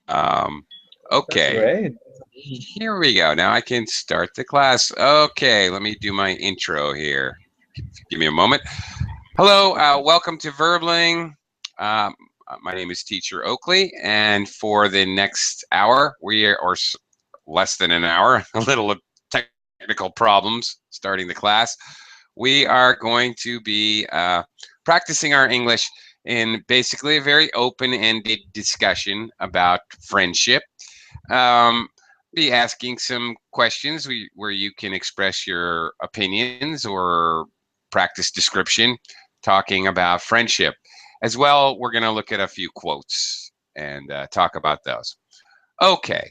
Um, That's okay, great. here we go. Now I can start the class. Okay, let me do my intro here. Give me a moment. Hello, welcome to Verbling. Um, my name is Teacher Oakley, and for the next hour, or less than an hour, a little technical problems starting the class, we are going to be practicing our English in basically a very open-ended discussion about friendship. Um, be asking some questions where you can express your opinions or practice description, talking about friendship. As well, we're going to look at a few quotes and talk about those. Okay.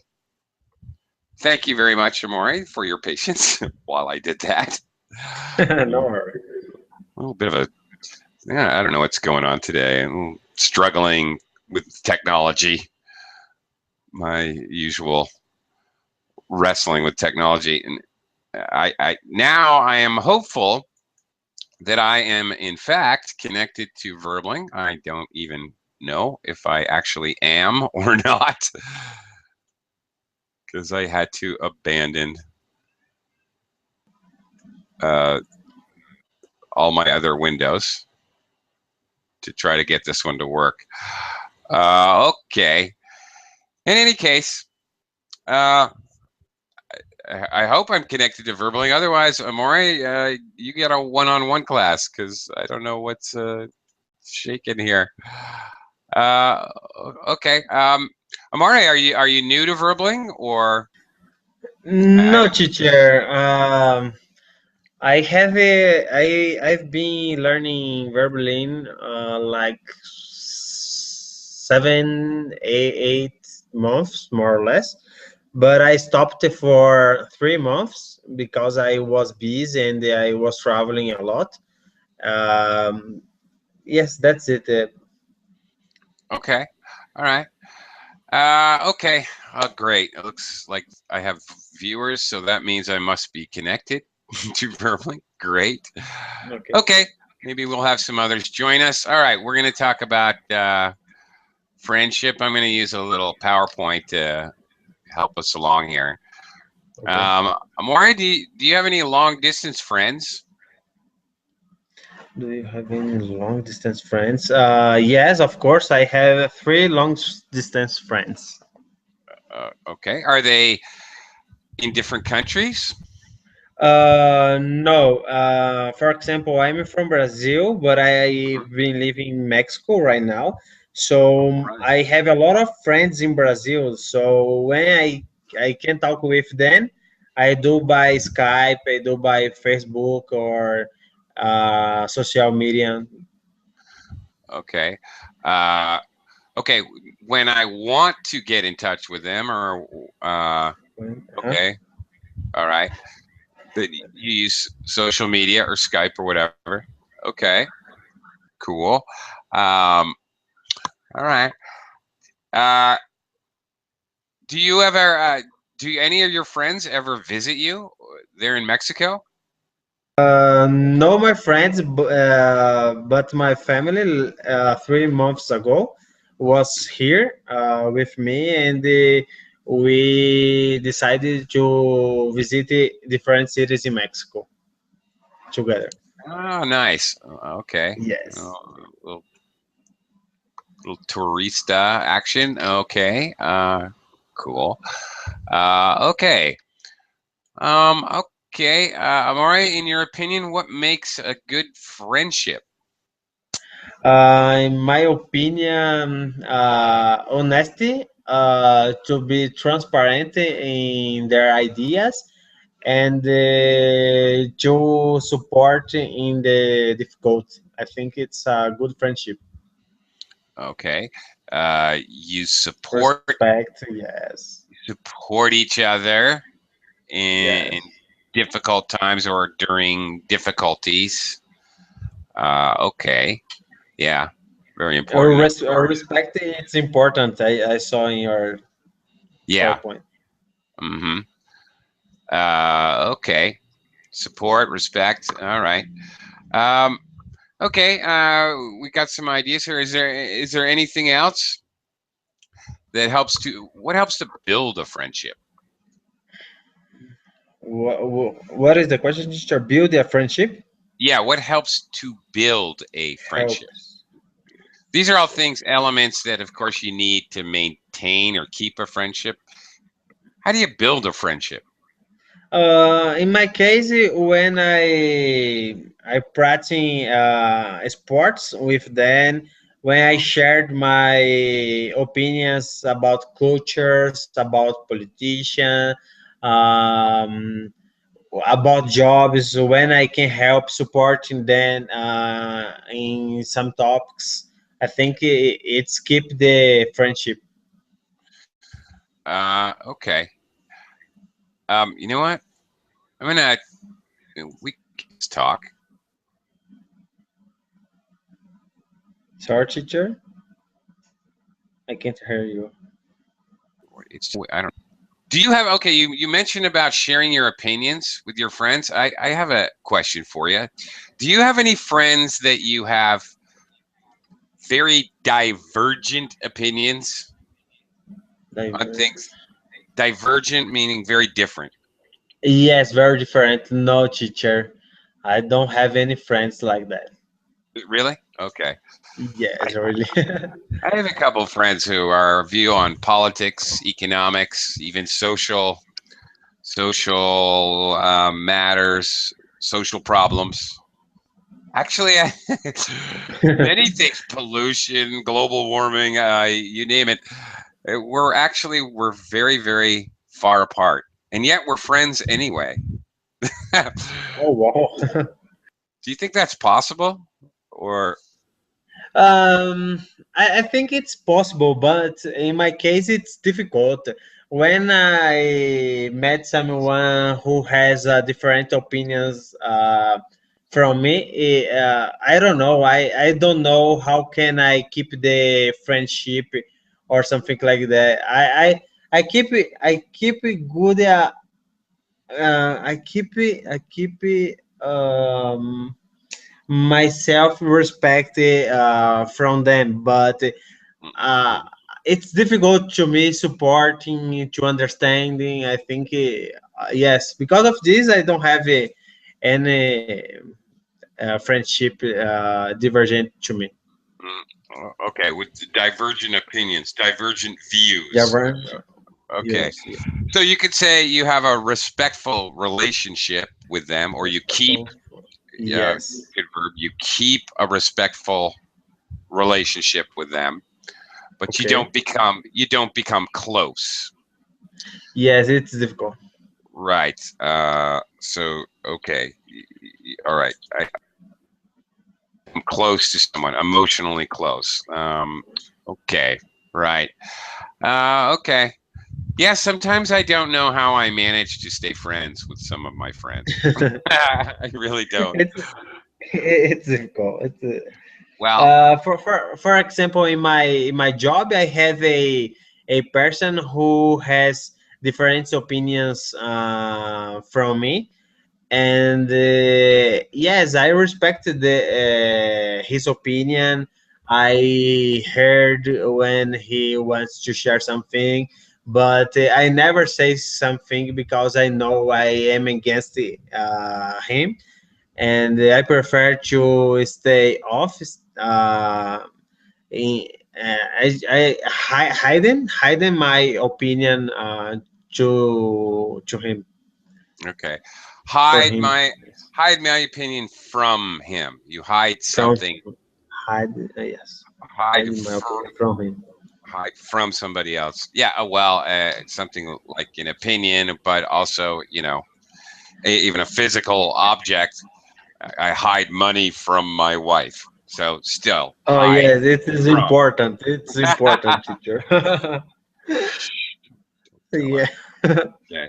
Thank you very much, Amore, for your patience while I did that. No A worries. little bit of a, yeah, I don't know what's going on today. I'm struggling with technology, my usual wrestling with technology. And now I am hopeful that I am in fact connected to Verbling. I don't even know if I actually am or not because I had to abandon uh, all my other windows to try to get this one to work. Okay. In any case, uh, I hope I'm connected to Verbling. Otherwise, Amore, you get a one-on-one class because I don't know what's shaking here. Uh, okay. Amare, are you new to Verbling or I No, don't? teacher. I have I've been learning Verbling like 7, 8 months more or less, but I stopped for 3 months because I was busy and I was traveling a lot. Um, yes, that's it. Okay. All right. Okay. Great. It looks like I have viewers, so that means I must be connected to Verbling. Great. Okay. Okay. Maybe we'll have some others join us. All right. We're going to talk about friendship. I'm going to use a little PowerPoint to help us along here. Okay. Amore, do you have any long distance friends? Do you have any long distance friends? Yes, of course. I have three distance friends. Okay. Are they in different countries? No. For example, I'm from Brazil, but I've been living in Mexico right now. So Right. I have a lot of friends in Brazil. So when I can talk with them, I do by Skype, I do by Facebook or social media. Okay. Uh, okay. When I want to get in touch with them, or Uh-huh. okay, all right, that you use social media or Skype or whatever. Okay, cool. Um, all right. Uh, do you ever? Do any of your friends ever visit you? They're in Mexico. No, my friends, but my family 3 months ago was here with me, and we decided to visit different cities in Mexico together. Oh, nice. Okay. Yes. Oh, little, little tourista action. Okay. Cool. Okay. Okay. Amore, in your opinion, what makes a good friendship? In my opinion, honesty, to be transparent in their ideas, and to support in the difficult. I think it's a good friendship. Okay. You Respect, yes, support each other in yes. difficult times or during difficulties. Okay. Yeah. Very important. Respect, it's important. I saw in your Yeah. PowerPoint. Mm-hmm. Okay. Support, respect. All right. Um, okay. We got some ideas here. Is there anything else that helps to what helps to build a friendship? What is the question, teacher? Build a friendship? Yeah, what helps to build a friendship? Helps. These are all things, elements that, of course, you need to maintain or keep a friendship. How do you build a friendship? In my case, when I practice sports with them, when I shared my opinions about cultures, about politicians, um, about jobs, when I can help supporting them in some topics, I think it's keep the friendship. Okay. You know what? I'm gonna we can just talk. Sorry, teacher, I can't hear you. It's I don't. Do you have okay? You mentioned about sharing your opinions with your friends. I have a question for you. Do you have any friends that you have very divergent opinions on Diver- things? Divergent meaning very different. Yes, very different. No, teacher. I don't have any friends like that. Really? Okay. Yes, really. I have a couple of friends who are view on politics, economics, even social matters, social problems. Actually, many things, pollution, global warming, you name it. We're very, very far apart, and yet we're friends anyway. Do Oh, wow. you think that's possible? Or Um, I think it's possible, but in my case, it's difficult. When I met someone who has different opinions from me, I don't know. I don't know how can I keep the friendship or something like that. I keep it good. I keep it. Myself respect from them, but uh, it's difficult to me supporting to understanding. I think yes, because of this I don't have any friendship divergent to me. okay, with divergent opinions, divergent Yeah, views. right. Okay, Yes, yeah. so you could say you have a respectful relationship with them, or you keep Respectful. Yes, good verb. You keep a respectful relationship with them, but okay. you don't become close. Yes, it's difficult. Right. So okay. All right. I'm close to someone, emotionally close. Okay. Right. Okay. Yeah, sometimes I don't know how I manage to stay friends with some of my friends. I really don't. it's it's difficult. Well, For example, in my job, I have a person who has different opinions from me, and yes, I respected his opinion. I heard when he wants to share something, but I never say something because I know I am against him, and I prefer to stay off. In, hiding my opinion to him okay. for Hide him my hide my opinion from him. You hide from something. hide yes Hide hiding my from opinion from him. hide from somebody else. Yeah. Well, something like an opinion, but also even a physical object. I hide money from my wife. So still Oh hide yes, it is from. important. It's important, teacher. Tell Yeah. her. Okay.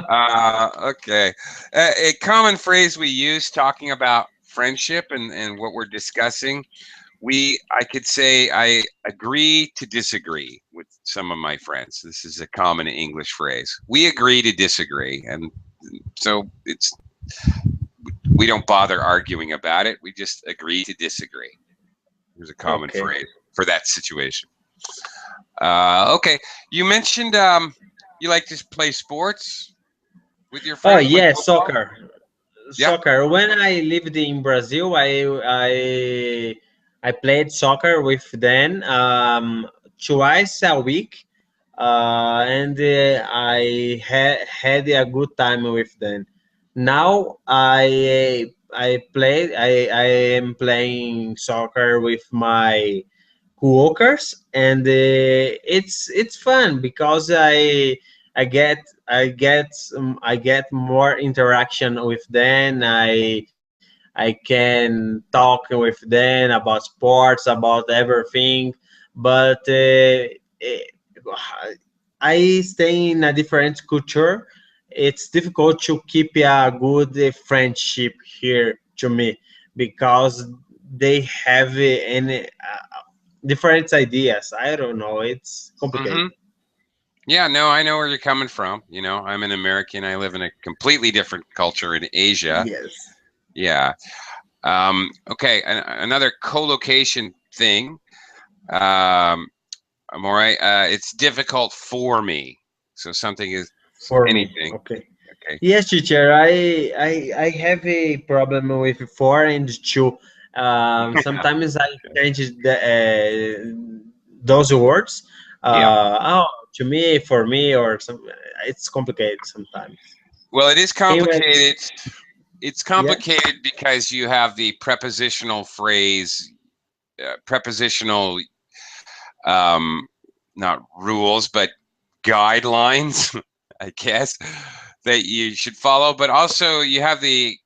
Uh, okay. A common phrase we use talking about friendship and what we're discussing, I could say I agree to disagree with some of my friends. This is a common English phrase. We agree to disagree, and so we don't bother arguing about it. We just agree to disagree. There's a common Okay. phrase for that situation. Okay, you mentioned you like to play sports with your Oh friends, like yes, football. soccer. Yeah. Soccer. When I lived in Brazil, I played soccer with them twice a week, and I had a good time with them. Now I am playing soccer with my coworkers, and it's fun because I get I get more interaction with them. I can talk with them about sports, about everything, but I stay in a different culture. It's difficult to keep a good friendship here to me because they have different ideas. I don't know. It's complicated. Hmm. Yeah, no, I know where you're coming from. You know, I'm an American. I live in a completely different culture in Asia. Yes. Yeah. Okay, another co-location thing. Um, I'm all right. It's difficult for me. So something is For me. anything. Okay. Okay. Yes, teacher. I have a problem with four and two. Sometimes I change those words. Yeah. To me, for me, or some. It's complicated sometimes. Well, it is Can you? complicated. It's Yeah. complicated because you have the prepositional phrase, prepositional, um, not rules, but guidelines, I guess, that you should follow. But also, you have the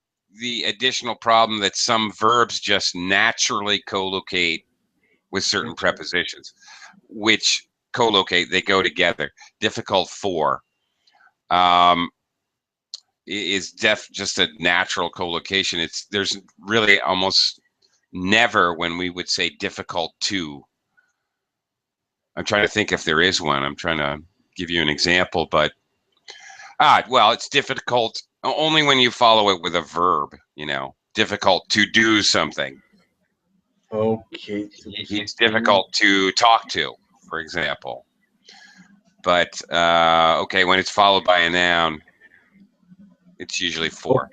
additional problem that some verbs just naturally co-locate with certain Okay. prepositions, which co-locate, they go together. Difficult for. Um, is just a natural co-location. There's really almost never when we would say difficult to. I'm trying to think if there is one. I'm trying to give you an example, but well, it's difficult only when you follow it with a verb. You know, difficult to do something. Okay. To do He's something. difficult to talk to, for example. But okay, when it's followed by a noun, it's usually for.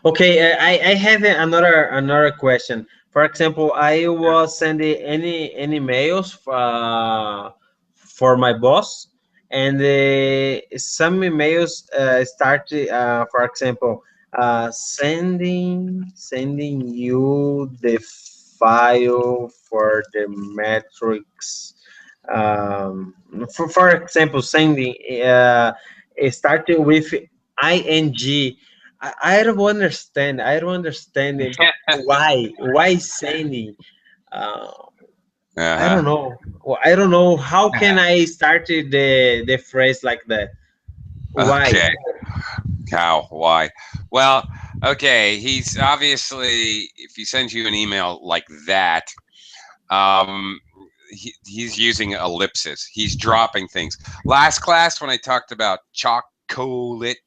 Okay, I have another question. For example, I was sending any mails for my boss, and some emails start, for example, sending you the file for the metrics. For example, sending starting with ing. I don't understand. I don't understand it. Why sending? Uh, I Uh-huh. don't know. Well, I don't know. How can I start the phrase like that? Why? Okay. How? Why? Well, okay. He's obviously, if he sends you an email like that, um, he's using ellipsis. He's dropping things. Last class, when I talked about chocolate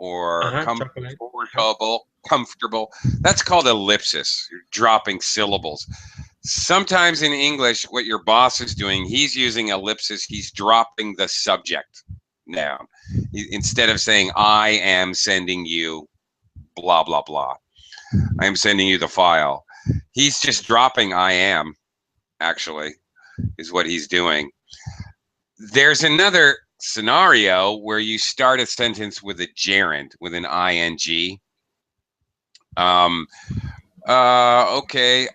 or Chocolate. comfortable, that's called ellipsis. You're dropping syllables. Sometimes in English, what your boss is doing, he's using ellipsis. He's dropping the subject noun. Instead of saying, I am sending you blah, blah, blah. I am sending you the file. He's just dropping I am, actually, is what he's doing. There's another scenario where you start a sentence with a gerund, with an ing. Um, okay.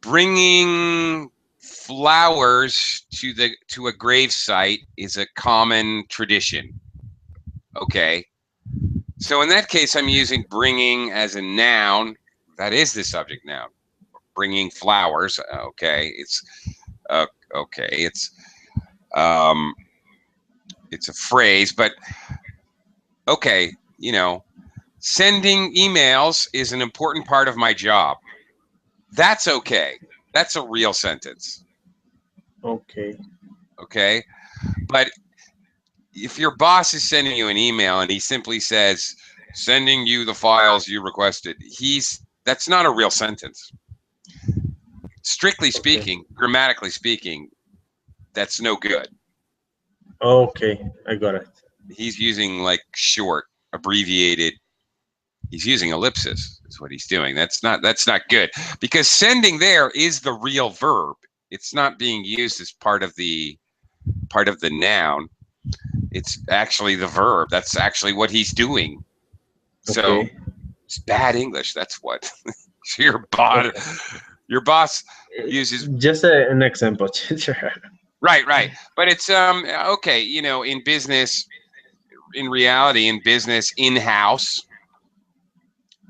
Bringing flowers to a grave site is a common tradition. Okay. So in that case, I'm using bringing as a noun. That is the subject noun. Bringing flowers. Okay. Uh, okay. Um, it's a phrase, but okay. You know, sending emails is an important part of my job. That's okay. That's a real sentence. Okay. Okay. But if your boss is sending you an email and he simply says, sending you the files you requested, that's not a real sentence. strictly Okay. speaking, grammatically speaking, that's no good. Okay, I got it. He's using like short, abbreviated. He's using ellipsis. Is what he's doing. That's not good, because sending there is the real verb. It's not being used as part of the noun. It's actually the verb. That's actually what he's doing. So Okay. it's bad English. That's what. Your boss, Okay. your boss uses. Just an example, teacher. Right. But it's okay. You know, in business, in reality, in business, in house,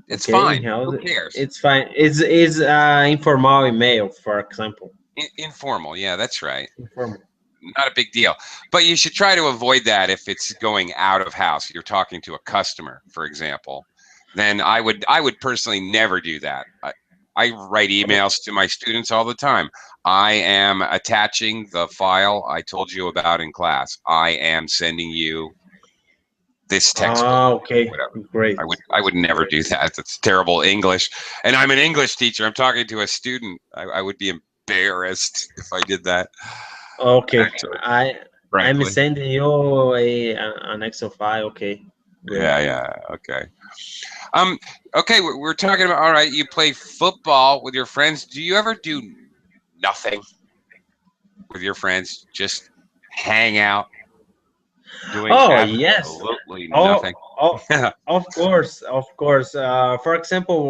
it's Okay, fine. in-house, Who cares? it's fine. It's informal email, for example. Informal. Yeah, that's right. Informal. Not a big deal. But you should try to avoid that if it's going out of house. You're talking to a customer, for example. Then I would personally never do that. I write emails to my students all the time. I am attaching the file I told you about in class. I am sending you this textbook, Ah, okay, whatever. great. I would never do that. That's terrible English. And I'm an English teacher. I'm talking to a student. I would be embarrassed if I did that. Okay, Actually, I'm frankly. sending you an Excel file. Okay, great. Yeah. Okay. Okay, we're talking about, all right, you play football with your friends. Do you ever do nothing with your friends? Just hang out, doing Oh yes. absolutely Oh, nothing? oh, of course, of course. For example,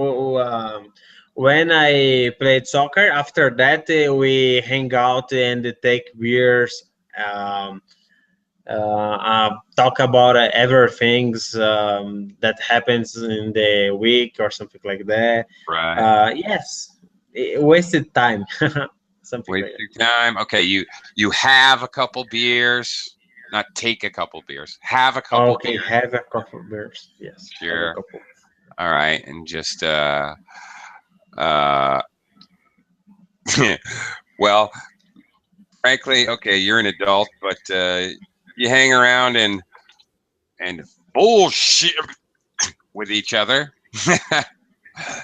when I played soccer, after that we hang out and take beers. Um, Talk about everything's that happens in the week or something like that. Right. Yes, wasted time, something Waste like your time. Okay, you have a couple beers, not take a couple beers. Have a that. couple Okay, beers. have a couple beers. Yes, have a Sure. couple. All right, and just uh well, frankly, okay, you're an adult, but you hang around and bullshit with each other.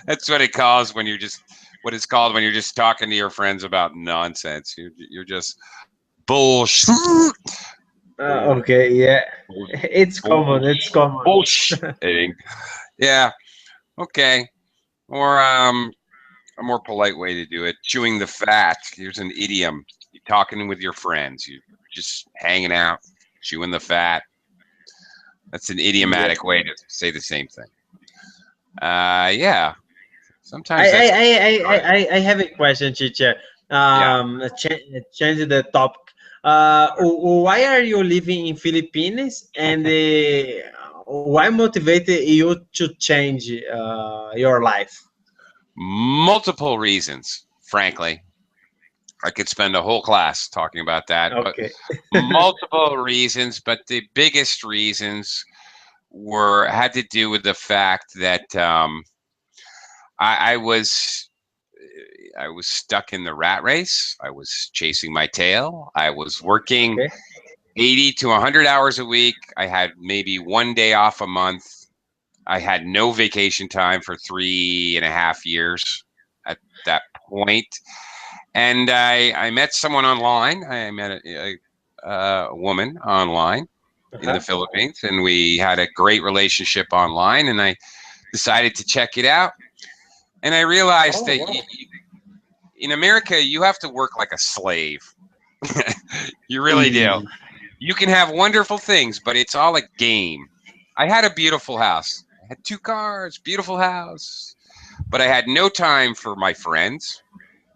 That's what it calls when you're just what it's called when you're just talking to your friends about nonsense. You're just bullshit. Okay, yeah, it's common. It's common. Bullshitting. Yeah. Okay. Or a more polite way to do it, chewing the fat. Here's an idiom. You're talking with your friends. You're just hanging out, chewing the fat. That's an Yeah. idiomatic way to say the same thing. Yeah. I Sometimes I, that's I, I, right. I have a question, teacher. Yeah. Change the topic. Why are you living in Philippines, and why motivated you to change your life? Multiple reasons, frankly. I could spend a whole class talking about that, but Okay. multiple reasons. But the biggest reasons had to do with the fact that I was stuck in the rat race. I was chasing my tail. I was working Okay. 80 to 100 hours a week. I had maybe one day off a month. I had no vacation time for 3.5 years at that point. And I met someone online. I met a woman online in the Uh-huh. Philippines, and we had a great relationship online. And I decided to check it out. And I realized Oh that wow. in America, you have to work like a slave. You really do. Mm, You can have wonderful things, but it's all a game. I had a beautiful house. I had 2 cars, beautiful house, but I had no time for my friends,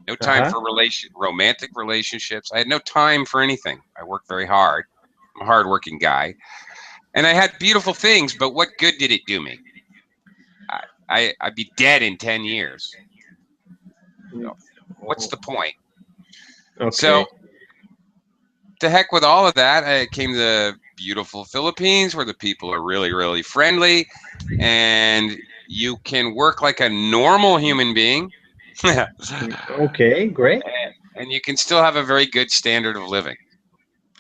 no time uh-huh. for romantic relationships. I had no time for anything. I worked very hard. I'm a hardworking guy, and I had beautiful things, but what good did it do me? I'd be dead in 10 years. Mm, So what's oh, the point? So okay. to heck with all of that, I came to the beautiful Philippines where the people are really, really friendly, and you can work like a normal human being, and Okay, great. you can still have a very good standard of living.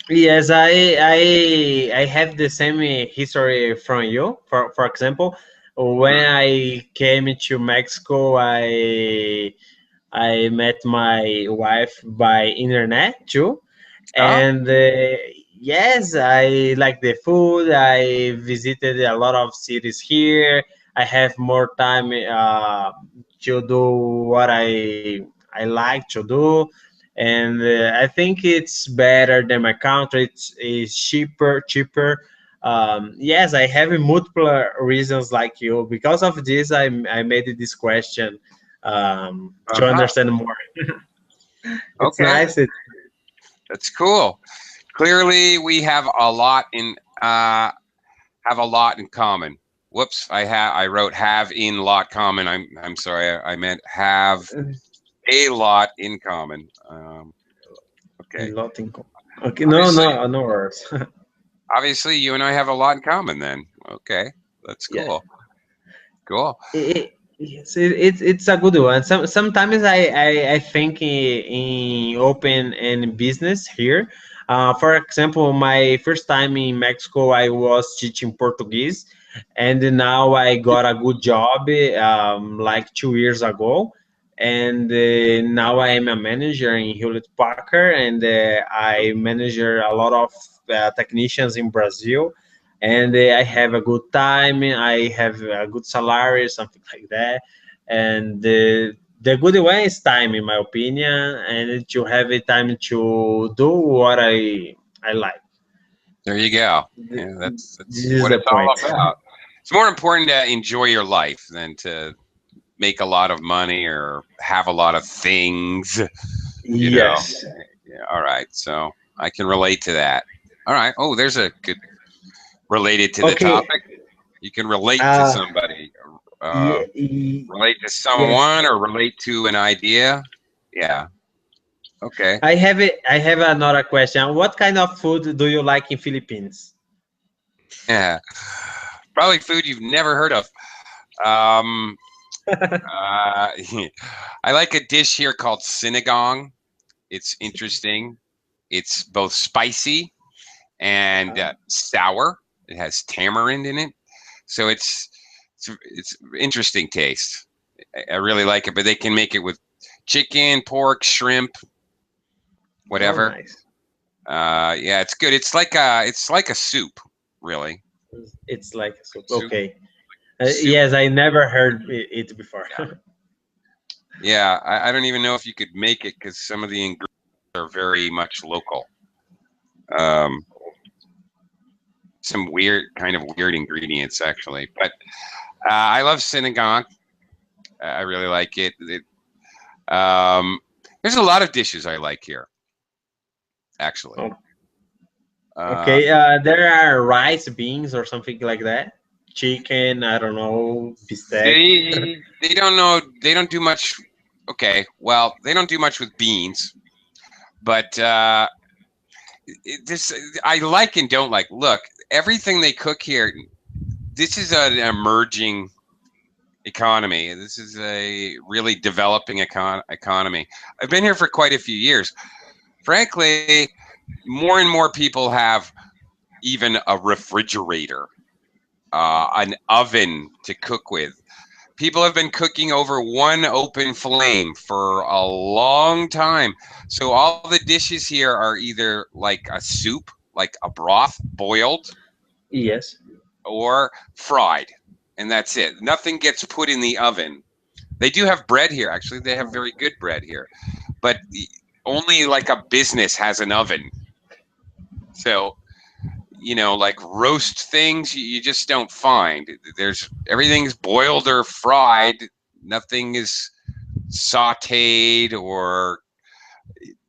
Yes, I have the same history from you. For example, when Hmm. I came to Mexico, I met my wife by internet too, Oh, and yes, I like the food. I visited a lot of cities here. I have more time to do what I like to do, and I think it's better than my country. It's cheaper. Yes, I have multiple reasons like you. Because of this, I made this question to uh-huh. understand more. It's Okay, nice. that's cool. Clearly, we have a lot in common. Whoops, I wrote have in lot common. I'm sorry, I meant have a lot in common. A Okay. lot in common. Okay, no, Obviously, no worries. obviously, you and I have a lot in common then. Okay, that's Yeah, cool. Cool. yes, it's a good one. Sometimes I think in open and business here. For example, my first time in Mexico, I was teaching Portuguese, and now I got a good job like 2 years ago, and now I am a manager in Hewlett Packard, and I manage a lot of technicians in Brazil, and I have a good time. I have a good salary, something like that. And the good way is time, in my opinion, and to have a time to do what I like. There you go. Th- Yeah, This that's is what the it's all point. about. It's more important to enjoy your life than to make a lot of money or have a lot of things, you know. Yes. Yeah, all right. So I can relate to that. All right. Oh, there's a good related to the Okay. topic. You can relate to Uh, somebody, uh, ye- relate to yes. someone, or relate to an idea. Yeah. Okay. I have another question. What kind of food do you like in Philippines? Yeah. Probably food you've never heard of. Um, I like a dish here called sinigang. It's interesting. It's both spicy and sour. It has tamarind in it, so it's interesting taste. I really like it, but they can make it with chicken, pork, shrimp, Oh, whatever. nice. Yeah, it's good. It's like a soup, really. It's like soup. Soup, Okay. soup. Yes, I never heard it before. Yeah, I don't even know if you could make it because some of the ingredients are very much local. Um, some weird ingredients actually, but I love sinigang. I really like it. There's a lot of dishes I like here, actually. Oh, Uh, okay, there are rice, beans, or something like that. Chicken, I don't know, bistec. they don't know. They don't do much. Okay, well, they don't do much with beans, but this I like and don't like. Look, everything they cook here. This is an emerging economy. This is a really developing economy. I've been here for quite a few years. Frankly, more and more people have even a refrigerator, an oven to cook with. People have been cooking over one open flame for a long time. So all the dishes here are either like a soup, like a broth, boiled, Yes. or fried. And that's it. Nothing gets put in the oven. They do have bread here. Actually, they have very good bread here. But only like a business has an oven. So like roast things you just don't find. There's everything's boiled or fried. Nothing is sauteed or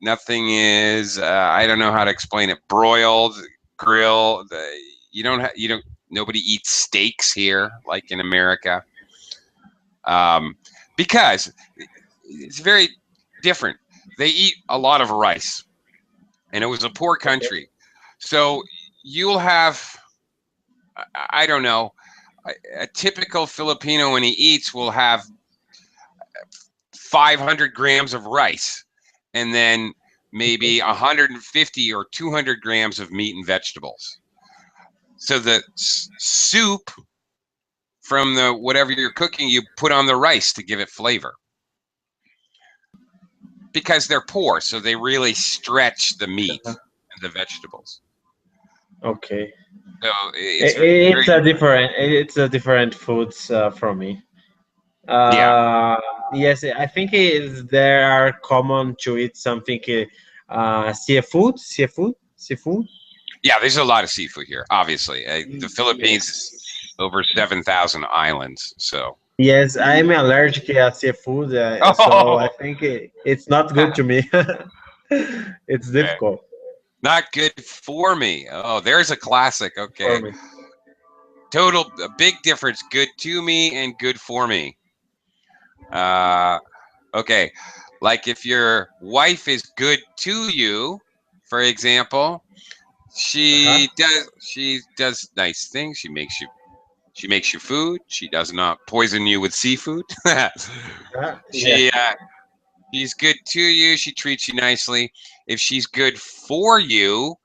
nothing is I don't know how to explain it. Broiled, grilled. You don't. Nobody eats steaks here like in America, um, because it's very different. They eat a lot of rice, and it was a poor Okay. country, so you'll have I don't know. A typical Filipino when he eats will have 500 grams of rice and then maybe 150 or 200 grams of meat and vegetables. So the soup from the whatever you're cooking, you put on the rice to give it flavor. because they're poor, so they really stretch the meat and the vegetables. Okay. So it's It's very a different foods from me. yeah. Yes, I think there are common to eat something seafood. Yeah, there's a lot of seafood here. Obviously, the Philippines is Yes. over 7,000 islands. So, Yes, I'm allergic to seafood, so I oh, think it's not good to me. It's okay. difficult Not good for me. Oh, there's a classic. for Okay, me. total a big difference. Good to me and good for me. Uh, okay, like if your wife is good to you, for example, Uh-huh. she does nice things. She makes you food. She does not poison you with seafood. Yeah. she she's good to you. She treats you nicely. If she's good for you,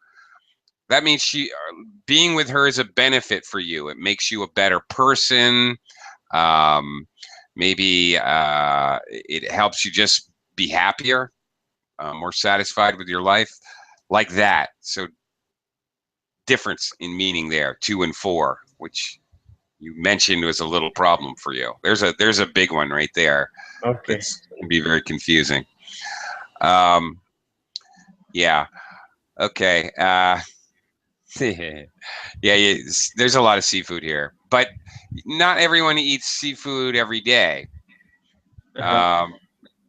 that means being with her is a benefit for you. It makes you a better person. Um, maybe it helps you just be happier, more satisfied with your life, like that. So difference in meaning there, 2 and 4, which you mentioned was a little problem for you. There's a big one right there Okay. that's can be very confusing. Um, yeah. Okay. Yeah, yeah. There's a lot of seafood here, but not everyone eats seafood every day. Uh-huh. Um,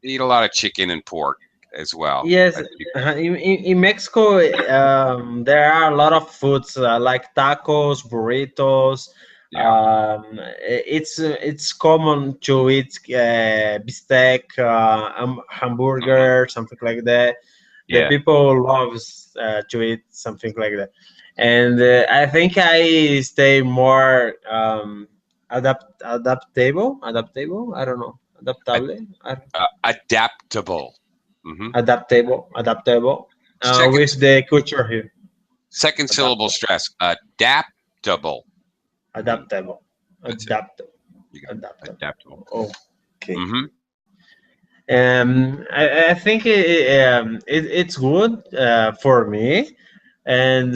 they eat a lot of chicken and pork as well. Yes, in Mexico, there are a lot of foods like tacos, burritos. Yeah. It's common to eat bistec, hamburger, something like that. The Yeah. people loves to eat something like that, and I think I stay more adaptable. I don't know, Ad- adaptable. adaptable. Hmm. Adaptable Second with the culture here. second syllable Adaptable, stress. Adaptable. Mm, adaptable, that's it. adaptable, You got it. adaptable. Adaptable. Okay. Hmm. I think it's good for me, and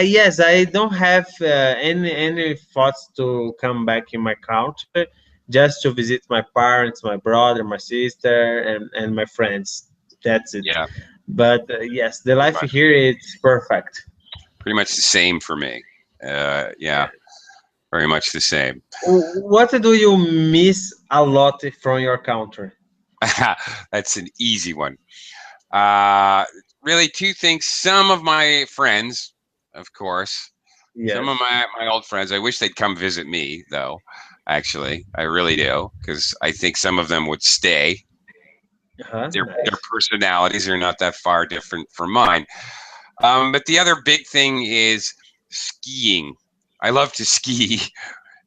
yes, I don't have any thoughts to come back in my country, just to visit my parents, my brother, my sister, and my friends. That's it. Yeah. But yes, the Pretty life much. here is perfect. Pretty much the same for me. Yeah. Yeah. Very much the same. What do you miss a lot from your country? That's an easy one. Uh, really, two things. Some of my friends, of course, some of Yes. my old friends. I wish they'd come visit me, though. Actually, I really do, because I think some of them would stay. Their Nice. personalities are not that far different from mine. But the other big thing is skiing. I love to ski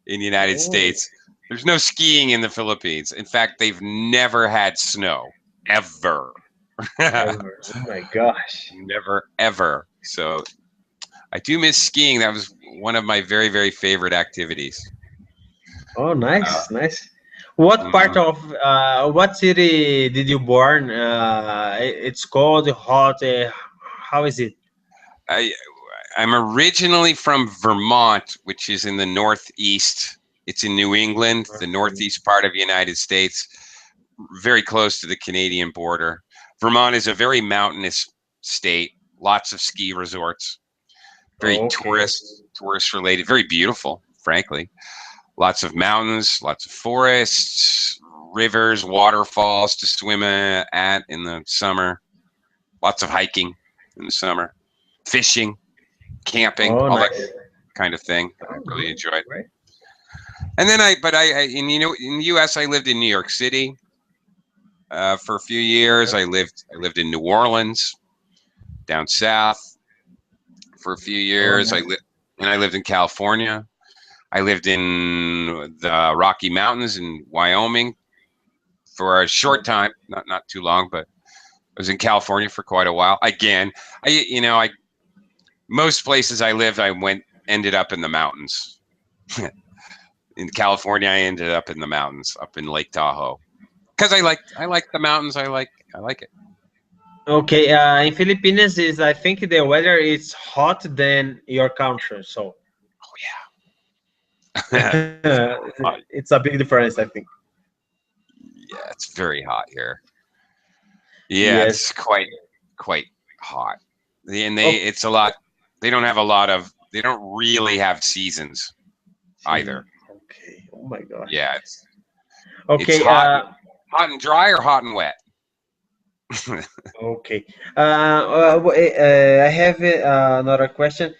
in the United Oh, States. There's no skiing in the Philippines. In fact, they've never had snow ever. ever. Oh my gosh. Never ever. So I do miss skiing. That was one of my very, very favorite activities. Oh, Uh, nice. What part mhm. of what city did you born? It's cold, hot. How is it? I, I'm originally from Vermont, which is in the Northeast. It's in New England, the Okay. Northeast part of the United States, very close to the Canadian border. Vermont is a very mountainous state, lots of ski resorts, very Okay. tourist related, very beautiful, frankly. Lots of mountains, lots of forests, rivers, waterfalls to swim at in the summer. Lots of hiking in the summer, fishing, camping, Oh, all that nice. kind of thing. I Oh, really enjoyed. great. And then in in the U.S. I lived in New York City for a few years. I lived in New Orleans, down south for a few Oh, years. nice. I lived in California. I lived in the Rocky Mountains in Wyoming for a short time, not too long, but I was in California for quite a while. Again, I most places I lived, ended up in the mountains. In California, I ended up in the mountains, up in Lake Tahoe. because I like the mountains. I like it. Okay, in Philippines is I think the weather is hot than your country, so Oh yeah. it's a big difference, I think. Yeah, it's very hot here. Yeah, Yes. it's quite hot. And Oh, it's a lot. They don't have a lot of. They don't really have seasons either. okay. Oh my gosh. Yeah, it's Okay. hot and dry or hot and wet. Okay. I have another question.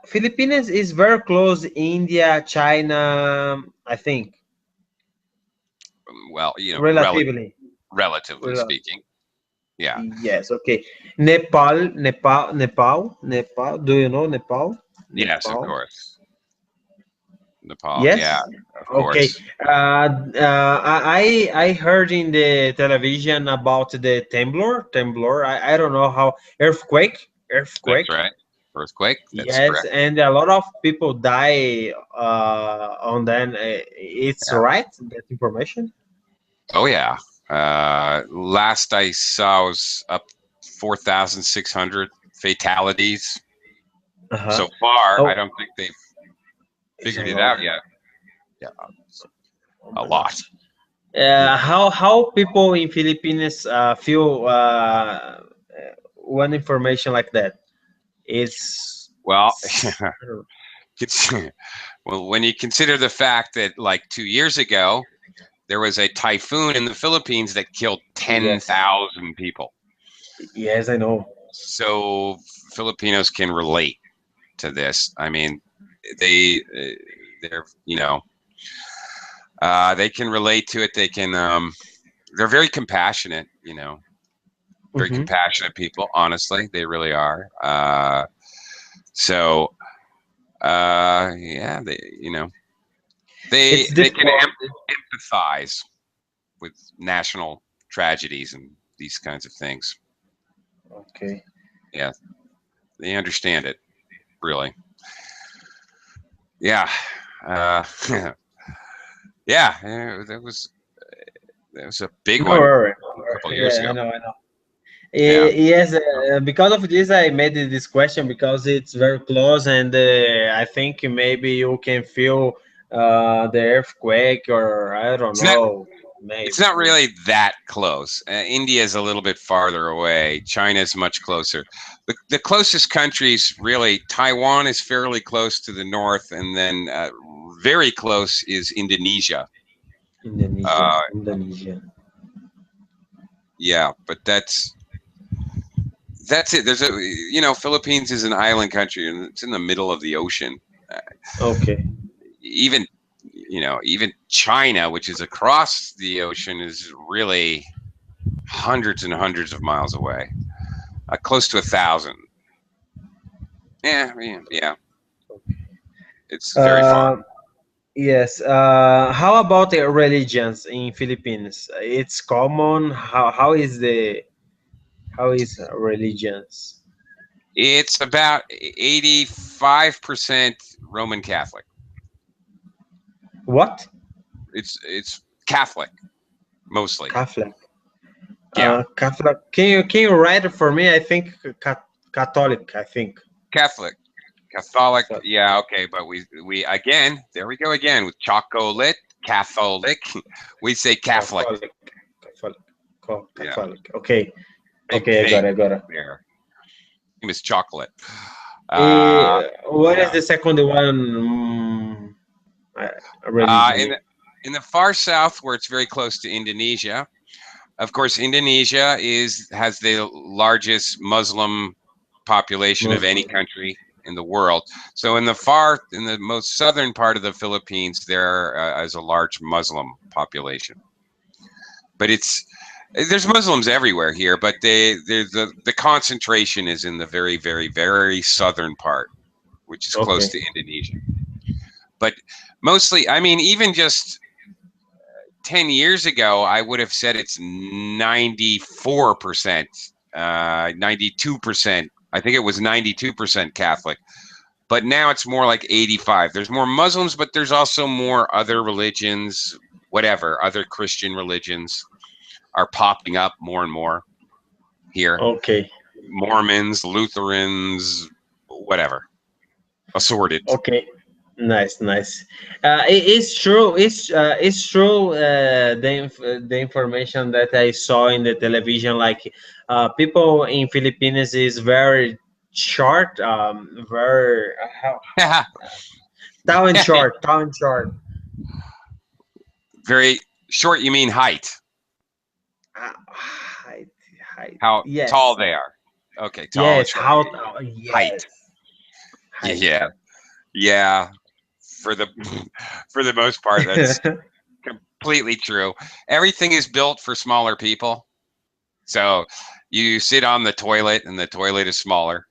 Philippines is very close India, China, I think, Well, you know, relatively. relatively Rel- speaking. Yeah. Yes. Okay. Nepal. Do you know Nepal? Yes, of Nepal. course. Nepal. Yeah, Yes. of Okay. course. I heard in the television about the Temblor. I don't know how That's earthquake. right. Earthquake. That's Yes, correct. and a lot of people die on then. It's Yeah. right that information. Oh yeah. Last I saw was up 4,600 fatalities Uh-huh. so far. I Oh, don't think they've it's a figured it lot. out yet. Yeah, Oh a my lot. gosh. Yeah. How people in Philippines feel one information like that? It's, Well, it's I don't well, when you consider the fact that like 2 years ago there was a typhoon in the Philippines that killed yes, 10,000 people, yes, I know. so Filipinos can relate to this. I mean, they they're they can relate to it. They can they're very compassionate. Very Hmm. compassionate people. Honestly, they really are. So yeah, It's they can difficult. empathize with national tragedies and these kinds of things. Okay. Yeah, they understand it really. Yeah, uh, yeah. That was a big No one worry. No a couple of worry. years Yeah, ago. I know. Yeah, Yes, because of this, I made this question because it's very close, and I think maybe you can feel the earthquake, or I don't it's not. know, It's maybe. not really that close. India is a little bit farther away. China is much closer. The closest countries, really, Taiwan is fairly close to the north, and then very close is Indonesia. Indonesia, Uh, Indonesia. yeah, but that's it. There's Philippines is an island country, and it's in the middle of the ocean. Uh, Okay. even even China, which is across the ocean, is really hundreds and hundreds of miles away, close to 1,000. Yeah. It's very far. Uh, yes. How about the religions in Philippines? It's common. How is religions? It's about 85% Roman Catholic. What? It's Catholic mostly. Catholic. Yeah, Catholic. Can you write it for me? I think Catholic. I think. Catholic. Catholic. Catholic. Yeah, okay, but we again, there we go again with chocolate. Catholic. We say Catholic. Catholic. Catholic. Yeah, Catholic. Okay. big Okay. I got thing it. I got it. there. Name is chocolate. Uh, What is yeah. the second one? In Religion. in the far south, where it's very close to Indonesia, of course, Indonesia has the largest Muslim population of any Muslim. country in the world. So in the most southern part of the Philippines, there is a large Muslim population. But there's Muslims everywhere here, but the concentration is in the very, very, very southern part, which is close Okay. to Indonesia. But mostly, I mean, even just 10 years ago, I would have said it's 94%, 92%. I think it was 92% Catholic, but now it's more like 85. There's more Muslims, but there's also more other religions, whatever, other Christian religions. are popping up more and more here. Okay. Mormons, Lutherans, whatever, assorted. Okay. Nice, nice. It's true. It's true. The information that I saw in the television, like people in Philippines, is very short. Very tall and short. Tall and short. Very short. You mean height? Height. Height. How Yes. tall they are? Okay, tall and Yes. short. How tall? Yes. Height. Height. Yeah, yeah. For the most part, that's completely true. Everything is built for smaller people. So you sit on the toilet and the toilet is smaller.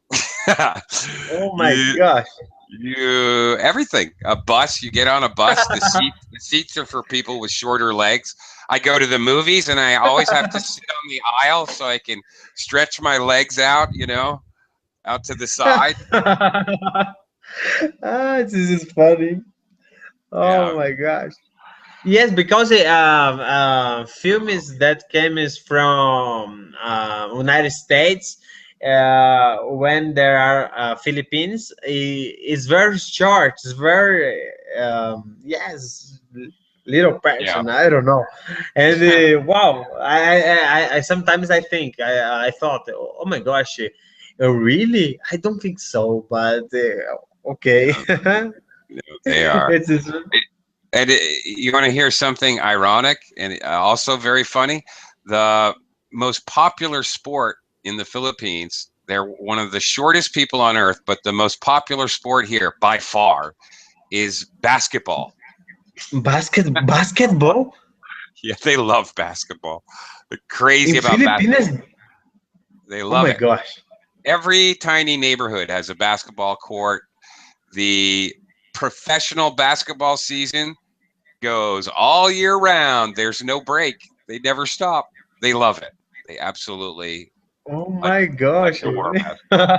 Oh my gosh. You everything. A bus, you get on a bus, the seats are for people with shorter legs. I go to the movies and I always have to sit on the aisle so I can stretch my legs out, out to the side. This is funny. Oh Yeah. my gosh. Yes, because films that came is from United States, when there are Philippines, is very short. It's very yes, little Yeah. person. I don't know, and wow, I sometimes I think I thought, oh my gosh, really? I don't think so, but okay. They are. It's just, And you want to hear something ironic and also very funny? The most popular sport in the Philippines, they're one of the shortest people on earth, but the most popular sport here by far is basketball. basketball Yeah, they love basketball. They're crazy in about Philippines. basketball. They Oh love my it. gosh. Every tiny neighborhood has a basketball court. The professional basketball season goes all year round. There's no break. They never stop. They love it. They absolutely Oh my gosh. adore basketball.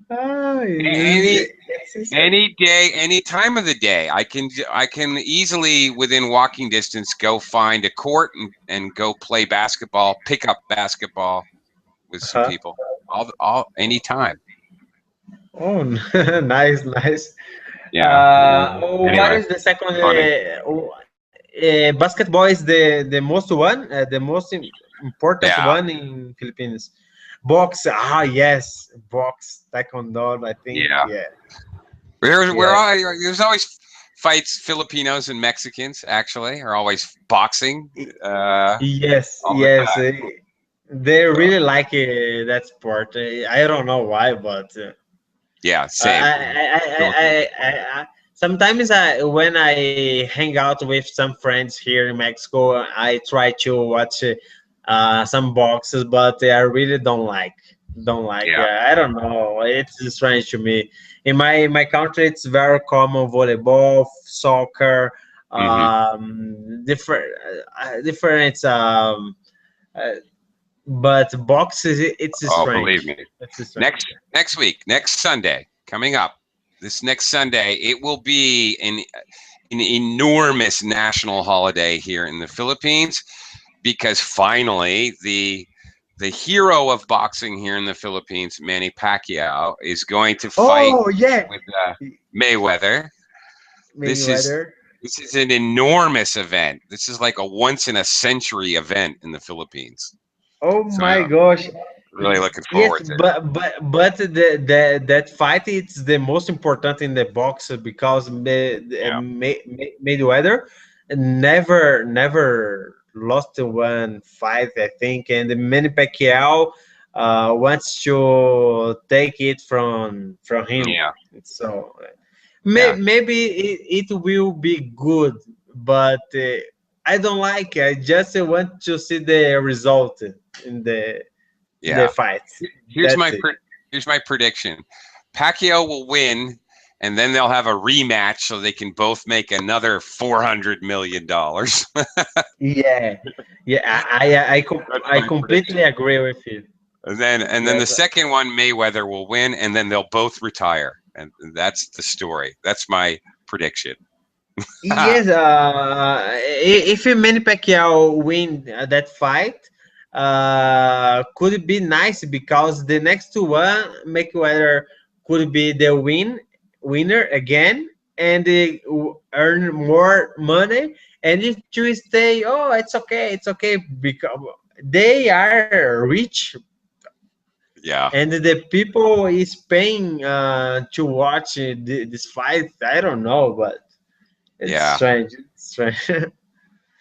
Any any day, any time of the day, I can easily within walking distance go find a court and go play basketball, pick up basketball with some Uh-huh. people. All anytime. Oh, nice, nice. Yeah. What Anyway, is the second? funny. Basketball is the most one, the most important Yeah. one in Philippines. Box, yes, box, taekwondo. I think, Yeah. yeah, yeah. There's always fights. Filipinos and Mexicans actually are always boxing. Yes, All the yes. time. They So, really like that sport. I don't know why, but yeah, same. sometimes when I hang out with some friends here in Mexico, I try to watch some boxes, but I really don't like. Yeah. I don't know. It's strange to me. In my country, it's very common volleyball, soccer, Hmm. different. Uh, but boxes, it's Oh, believe strange. me. It's strange. Next week, next Sunday, coming up, this next Sunday, it will be an enormous national holiday here in the Philippines because finally the hero of boxing here in the Philippines, Manny Pacquiao, is going to fight Oh yeah, with Mayweather. This is Mayweather. this is an enormous event. This is like a once in a century event in the Philippines. Oh So my I'm gosh. really looking Yes, forward to it. but the that fight, it's the most important in the box because Yeah. Mayweather never lost one fight, I think, and Manny Pacquiao wants to take it from him. Yeah. So Yeah. maybe it will be good, but I don't like it. I just want to see the result in the Yeah. fight. Here's That's my it. here's my prediction. Pacquiao will win, and then they'll have a rematch so they can both make another $400 million. Yeah, yeah. That's I my completely prediction. agree with you. And then the Yes. second one, Mayweather will win, and then they'll both retire, and that's the story. That's my prediction. Yes, if Manny Pacquiao win that fight, could it be nice because the next one Mayweather could be the winner again and earn more money. And if you stay, oh, it's okay because they are rich Yeah, and the people is paying to watch this fight. I don't know, but it's yeah. strange. It's strange.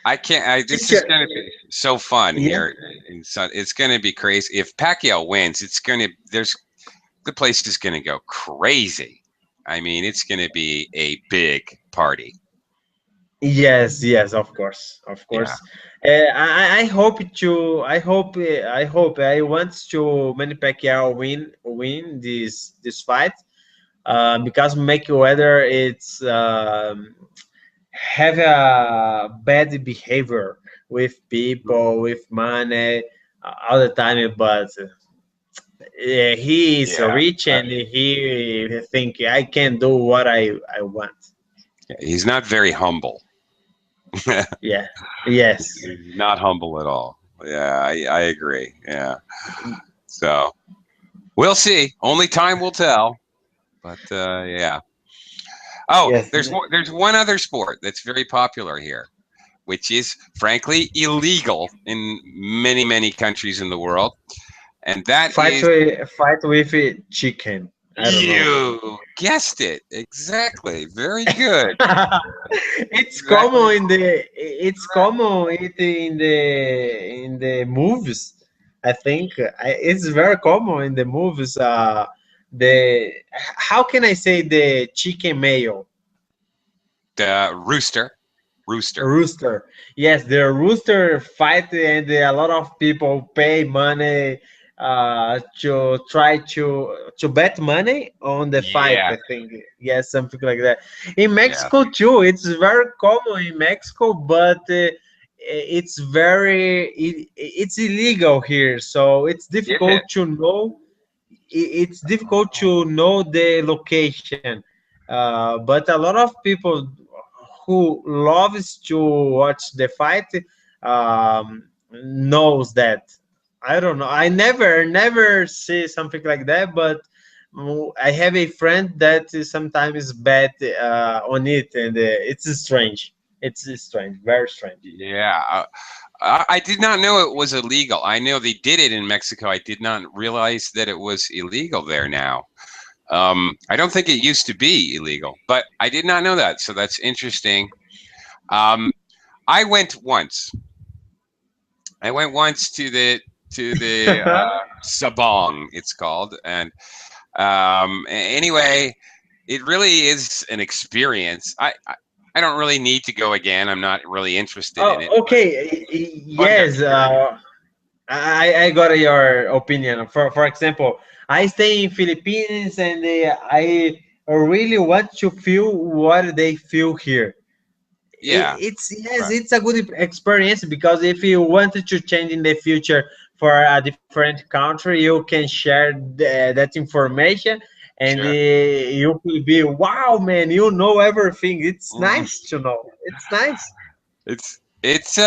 I can't. This is Teacher, going to be so fun yeah, here. It's going to be crazy. If Pacquiao wins, it's going to. The place is going to go crazy. I mean, it's going to be a big party. yes, yes, of course, of Yeah. course. I hope to. I hope. I want to Manny Pacquiao win this fight. Because Mayweather it's have a bad behavior with people, with money all the time, but he is Yeah. rich and he think I can do what I want. He's not very humble. Yeah. Yes. He's not humble at all. Yeah, I agree. Yeah. So we'll see. Only time will tell. But yeah. Oh, Yes. there's one other sport that's very popular here, which is frankly illegal in many countries in the world, and that is Fight with a chicken. I don't know. you guessed it exactly. Very good. It's Exactly. common in the movies. I think it's very common in the movies. The how can I say the chicken mayo Rooster. Rooster. rooster? Yes, the rooster fight, and a lot of people pay money to try to bet money on the fight. Yeah. I think yes, something like that. In Yeah. Mexico too, it's very common in Mexico, but it's illegal here, so it's Is it? difficult to know. It's difficult to know the location, but a lot of people who loves to watch the fight knows that. I don't know. I never see something like that, but I have a friend that is sometimes bet on it, and it's strange. It's strange, very strange. Yeah. I did not know it was illegal. I know they did it in Mexico. I did not realize that it was illegal there now. I don't think it used to be illegal, but I did not know that. So that's interesting. Um, I went once. I went once to the Sabong, it's called, and anyway, it really is an experience. I don't really need to go again. I'm not really interested in it, Oh, but okay. fun to Yes. experience. I got your opinion. For example, I stay in Philippines and I really want to feel what they feel here. Yeah, It's yes, right. it's a good experience because if you wanted to change in the future for a different country, you can share that information and Sure. you will be wow, man, you know everything. It's Mhm. nice to know. It's nice. It's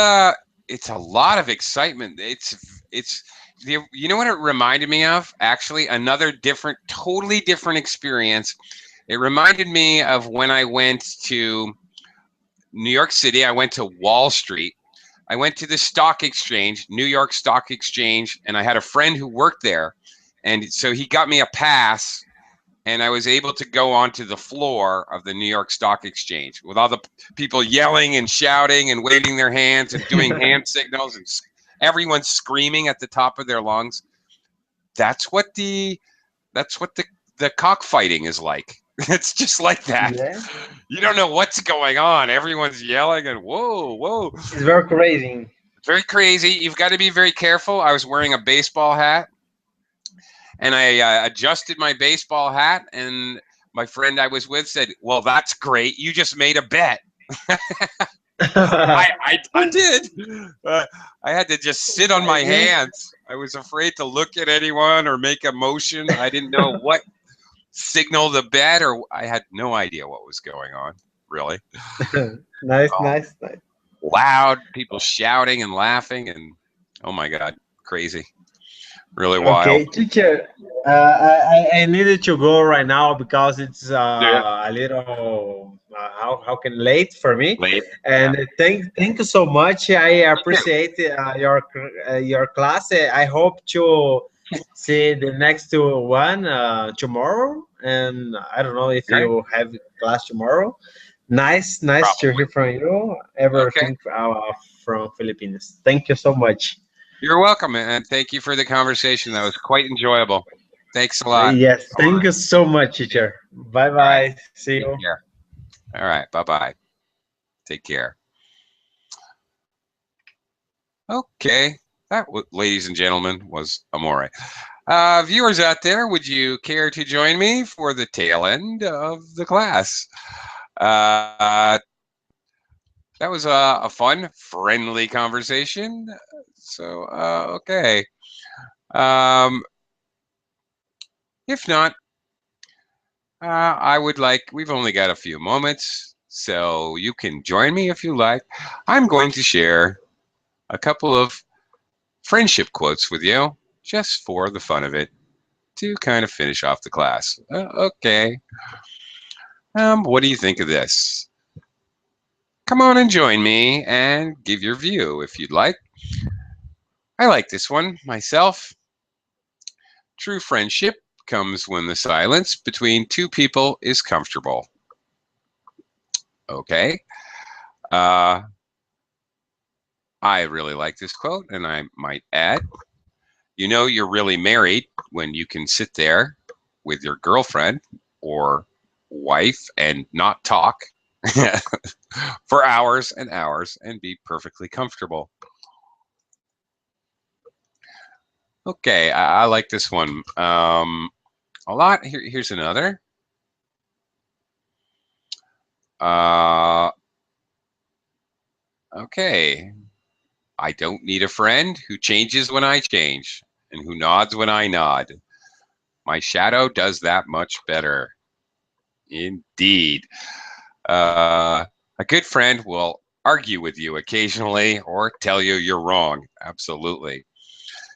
a lot of excitement. It's you know what it reminded me of? Actually, another different, totally different experience. It reminded me of when I went to New York City. I went to Wall Street. I went to the stock exchange, New York Stock Exchange, and I had a friend who worked there. And so he got me a pass, and I was able to go onto the floor of the New York Stock Exchange with all the people yelling and shouting and waving their hands and doing hand signals and everyone screaming at the top of their lungs. That's what the cockfighting is like. It's just like that. Yeah, You don't know what's going on. Everyone's yelling and whoa, whoa. it's very crazy. Very crazy. You've got to be very careful. I was wearing a baseball hat and I adjusted my baseball hat, and my friend I was with said, "Well, that's great. You just made a bet." I did. I had to just sit on my Yeah. hands. I was afraid to look at anyone or make a motion. I didn't know what signal the bet, or I had no idea what was going on. really. Nice, Oh, nice, nice. loud, people shouting and laughing, and oh my God, crazy, really wild. Okay, teacher, I needed to go right now because it's Yeah. a little how can late for me. Late. Yeah. And thank you so much. I You too. appreciate your class. I hope to see the next one tomorrow. And I don't know if Okay. you have class tomorrow. Nice, nice to Probably. hear from you. Okay. Everything from Philippines. Thank you so much. You're welcome, and thank you for the conversation. That was quite enjoyable. Thanks a lot. Yes, All thank you so much, teacher. Bye right. bye. See Take you. care. All right. Bye bye. Take care. Okay. That, ladies and gentlemen, was Amore. Viewers out there, would you care to join me for the tail end of the class? Uh, that was a fun, friendly conversation. So, okay. Um, if not, I would like, we've only got a few moments, so you can join me if you like. I'm going to share a couple of friendship quotes with you just for the fun of it to kind of finish off the class. Okay. What do you think of this? Come on and join me and give your view if you'd like. I like this one myself. True friendship comes when the silence between two people is comfortable. Okay. Uh, I really like this quote, and I might add, you know, you're really married when you can sit there with your girlfriend or wife and not talk for hours and hours and be perfectly comfortable. Okay, I like this one a lot. Here's another. Uh, okay, I don't need a friend who changes when I change and who nods when I nod. My shadow does that much better. Indeed. A good friend will argue with you occasionally or tell you you're wrong. Absolutely.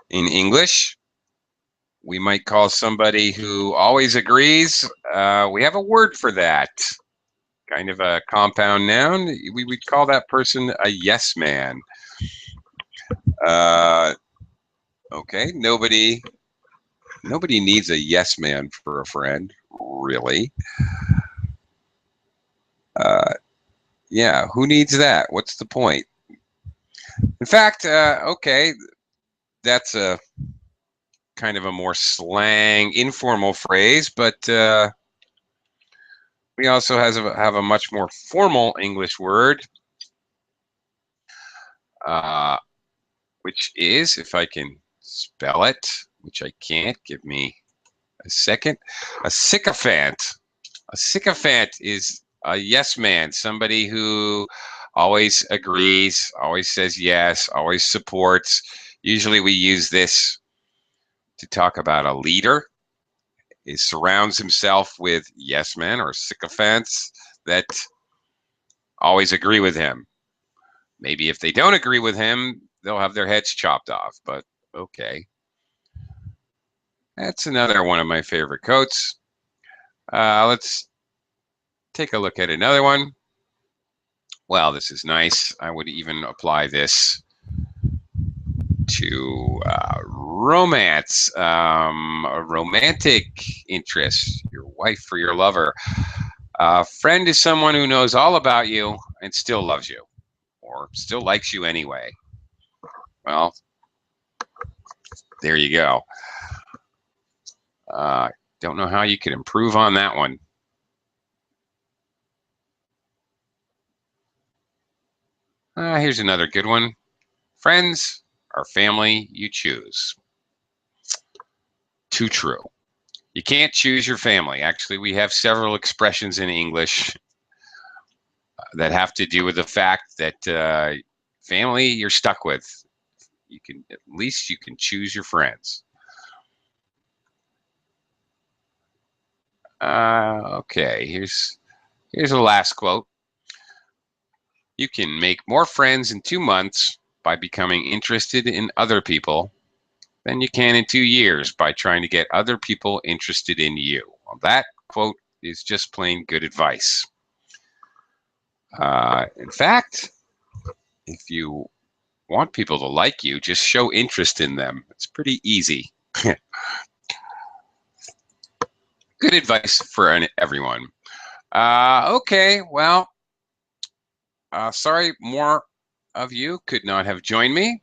In English, we might call somebody who always agrees. We have a word for that, kind of a compound noun. We would call that person a yes man. Uh, okay, nobody needs a yes man for a friend, really. Uh, yeah, who needs that? What's the point? In fact, okay, that's a kind of a more slang, informal phrase, but we also have a much more formal English word, uh, which is, if I can spell it, which I can't, give me a second, a sycophant. A sycophant is a yes man, somebody who always agrees, always says yes, always supports. Usually we use this to talk about a leader. He surrounds himself with yes men or sycophants that always agree with him. Maybe if they don't agree with him, they'll have their heads chopped off, but okay. That's another one of my favorite quotes. Let's take a look at another one. Well, this is nice. I would even apply this to romance, a romantic interest, your wife or your lover. A friend is someone who knows all about you and still loves you, or still likes you anyway. Well, there you go. Don't know how you could improve on that one. Here's another good one. Friends are family you choose. Too true. You can't choose your family. Actually, we have several expressions in English that have to do with the fact that family you're stuck with. You can, at least you can choose your friends. Okay, here's the last quote. You can make more friends in 2 months by becoming interested in other people than you can in 2 years by trying to get other people interested in you. Well, that quote is just plain good advice. In fact, if you want people to like you, just show interest in them. It's pretty easy. Good advice for everyone. Okay, well, sorry more of you could not have joined me.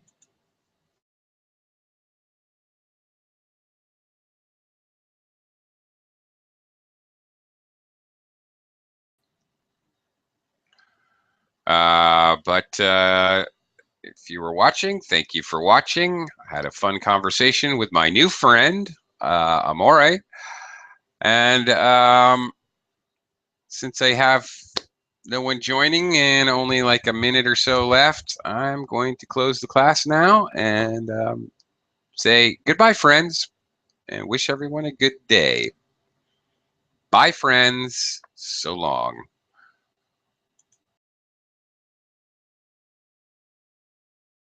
But if you were watching, thank you for watching. I had a fun conversation with my new friend, Amore. And since I have no one joining and only like a minute or so left, I'm going to close the class now and say goodbye, friends, and wish everyone a good day. Bye, friends. So long.